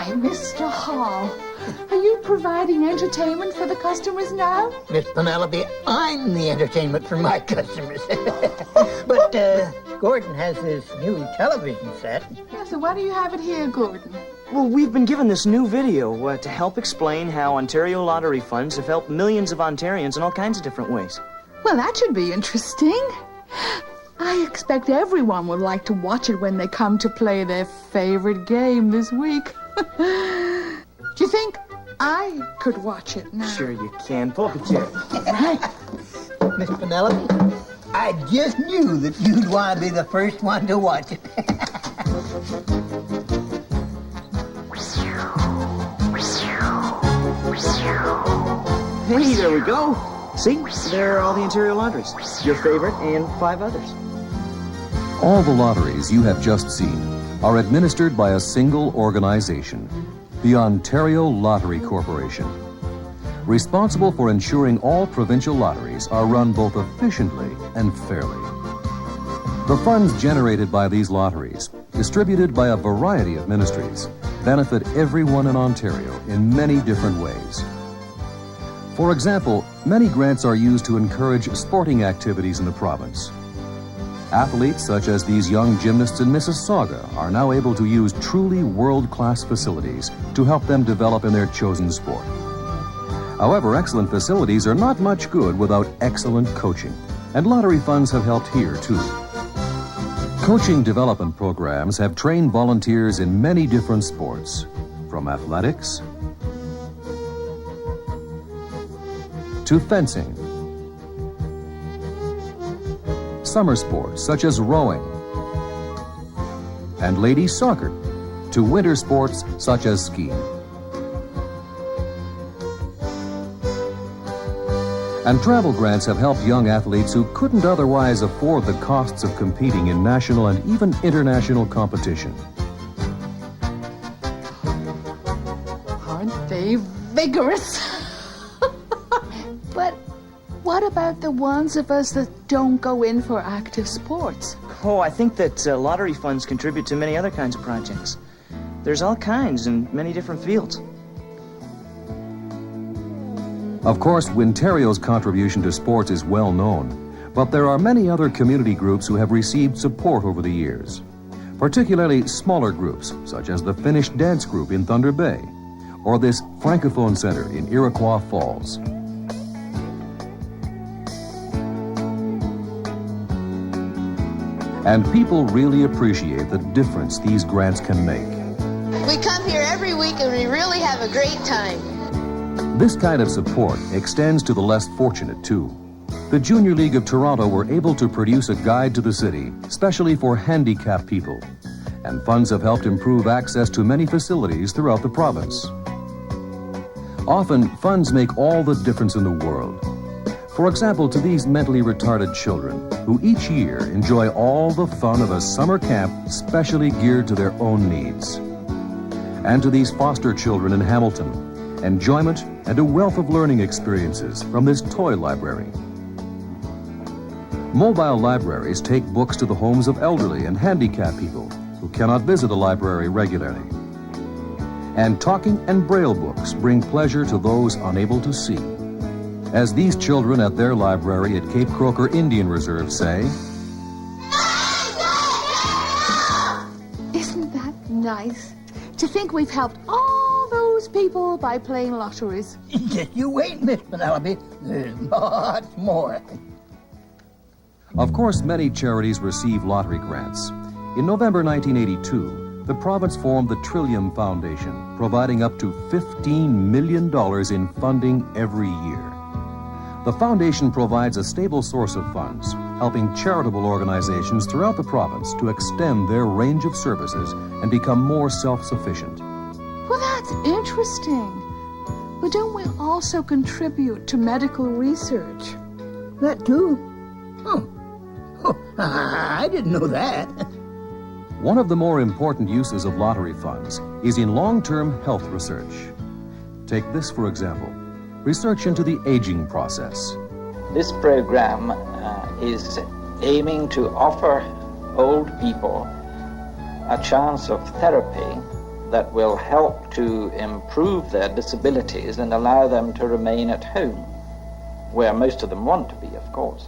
Mr. Hall, are you providing entertainment for the customers now? Miss Penelope, I'm the entertainment for my customers. But Gordon has this new television set. Yeah, so why do you have it here, Gordon? Well, we've been given this new video to help explain how Ontario lottery funds have helped millions of Ontarians in all kinds of different ways. Well, that should be interesting. I expect everyone would like to watch it when they come to play their favorite game this week. Do you think I could watch it now? Sure you can. Pull up a chair. Right. Miss Penelope, I just knew that you'd want to be the first one to watch it. Hey, there we go. See? There are all the Ontario lotteries. Your favorite and 5 others. All the lotteries you have just seen are administered by a single organization, the Ontario Lottery Corporation. Responsible for ensuring all provincial lotteries are run both efficiently and fairly. The funds generated by these lotteries, distributed by a variety of ministries, benefit everyone in Ontario in many different ways. For example, many grants are used to encourage sporting activities in the province. Athletes such as these young gymnasts in Mississauga are now able to use truly world-class facilities to help them develop in their chosen sport. However, excellent facilities are not much good without excellent coaching, and lottery funds have helped here too. Coaching development programs have trained volunteers in many different sports, from athletics to fencing, summer sports such as rowing, and ladies soccer, to winter sports such as skiing. And travel grants have helped young athletes who couldn't otherwise afford the costs of competing in national and even international competition. Aren't they vigorous? But what about the ones of us that don't go in for active sports? Oh, I think that lottery funds contribute to many other kinds of projects. There's all kinds in many different fields. Of course, Wintario's contribution to sports is well known, but there are many other community groups who have received support over the years, particularly smaller groups such as the Finnish Dance Group in Thunder Bay or this Francophone Center in Iroquois Falls. And people really appreciate the difference these grants can make. We come here every week and we really have a great time. This kind of support extends to the less fortunate, too. The Junior League of Toronto were able to produce a guide to the city, specially for handicapped people, and funds have helped improve access to many facilities throughout the province. Often, funds make all the difference in the world. For example, to these mentally retarded children, who each year enjoy all the fun of a summer camp specially geared to their own needs. And to these foster children in Hamilton, enjoyment and a wealth of learning experiences from this toy library. Mobile libraries take books to the homes of elderly and handicapped people who cannot visit a library regularly. And talking and braille books bring pleasure to those unable to see. As these children at their library at Cape Croker Indian Reserve say, Isn't that nice? To think we've helped all those people by playing lotteries. Just you wait, Miss Penelope. There's lots more. Of course, many charities receive lottery grants. In November 1982, the province formed the Trillium Foundation, providing up to $15 million in funding every year. The foundation provides a stable source of funds, helping charitable organizations throughout the province to extend their range of services and become more self-sufficient. Well, that's interesting. But don't we also contribute to medical research? That too? Oh, I didn't know that. One of the more important uses of lottery funds is in long-term health research. Take this, for example. Research into the aging process. This program is aiming to offer old people a chance of therapy that will help to improve their disabilities and allow them to remain at home, where most of them want to be, of course.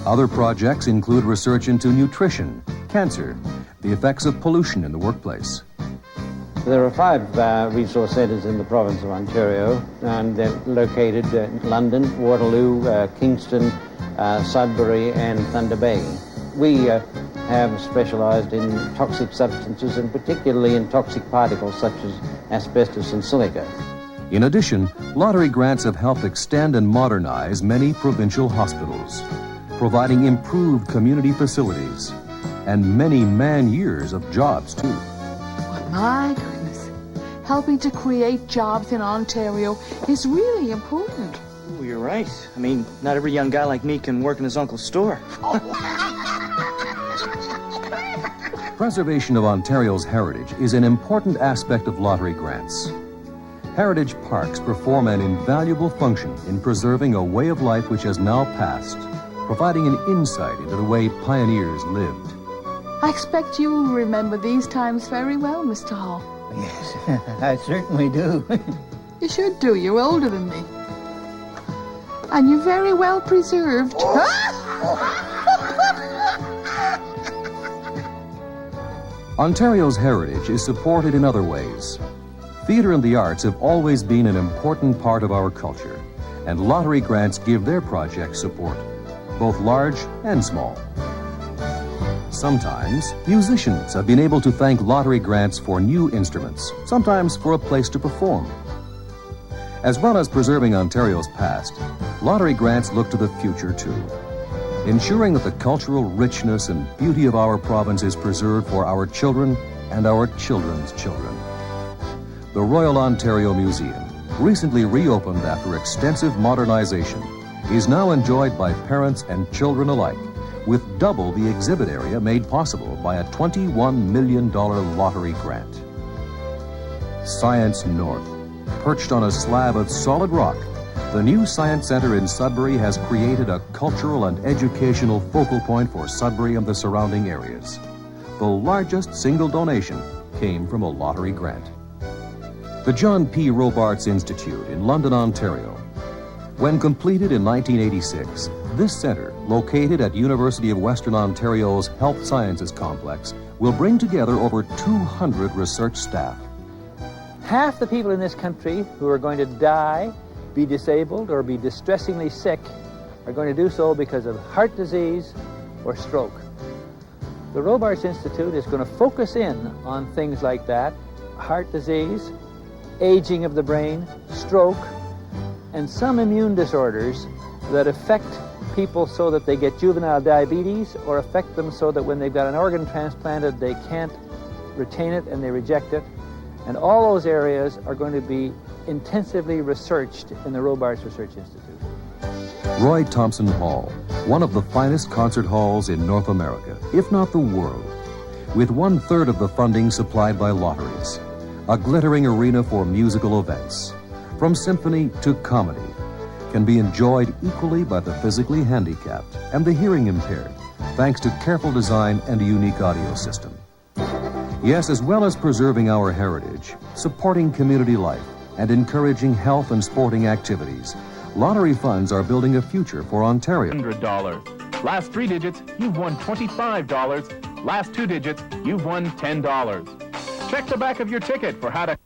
Other projects include research into nutrition, cancer, the effects of pollution in the workplace. There are 5 resource centres in the province of Ontario, and they're located in London, Waterloo, Kingston, Sudbury and Thunder Bay. We have specialised in toxic substances, and particularly in toxic particles such as asbestos and silica. In addition, lottery grants have helped extend and modernize many provincial hospitals, providing improved community facilities and many man-years of jobs, too. Well, my goodness. Helping to create jobs in Ontario is really important. Oh, you're right. I mean, not every young guy like me can work in his uncle's store. Preservation of Ontario's heritage is an important aspect of lottery grants. Heritage parks perform an invaluable function in preserving a way of life which has now passed, providing an insight into the way pioneers lived. I expect you remember these times very well, Mr. Hall. Yes, I certainly do. You should do. You're older than me. And you're very well preserved. Ontario's heritage is supported in other ways. Theatre and the arts have always been an important part of our culture, and lottery grants give their projects support, both large and small. Sometimes, musicians have been able to thank lottery grants for new instruments, sometimes for a place to perform. As well as preserving Ontario's past, lottery grants look to the future too, ensuring that the cultural richness and beauty of our province is preserved for our children and our children's children. The Royal Ontario Museum, recently reopened after extensive modernization, is now enjoyed by parents and children alike, with double the exhibit area made possible by a $21 million lottery grant. Science North, perched on a slab of solid rock, the new Science Centre in Sudbury has created a cultural and educational focal point for Sudbury and the surrounding areas. The largest single donation came from a lottery grant. The John P. Robarts Institute in London, Ontario. When completed in 1986, this centre, located at University of Western Ontario's Health Sciences Complex, will bring together over 200 research staff. Half the people in this country who are going to die, be disabled, or be distressingly sick are going to do so because of heart disease or stroke. The Robarts Institute is going to focus in on things like that: heart disease, aging of the brain, stroke, and some immune disorders that affect people so that they get juvenile diabetes, or affect them so that when they've got an organ transplanted they can't retain it and they reject it. And all those areas are going to be intensively researched in the Robarts Research Institute. Roy Thompson Hall, one of the finest concert halls in North America, if not the world, with 1/3 of the funding supplied by lotteries. A glittering arena for musical events, from symphony to comedy, can be enjoyed equally by the physically handicapped and the hearing impaired, thanks to careful design and a unique audio system. Yes, as well as preserving our heritage, supporting community life, and encouraging health and sporting activities, lottery funds are building a future for Ontario. $100. Last 3 digits, you've won $25. Last 2 digits, you've won $10. Check the back of your ticket for how to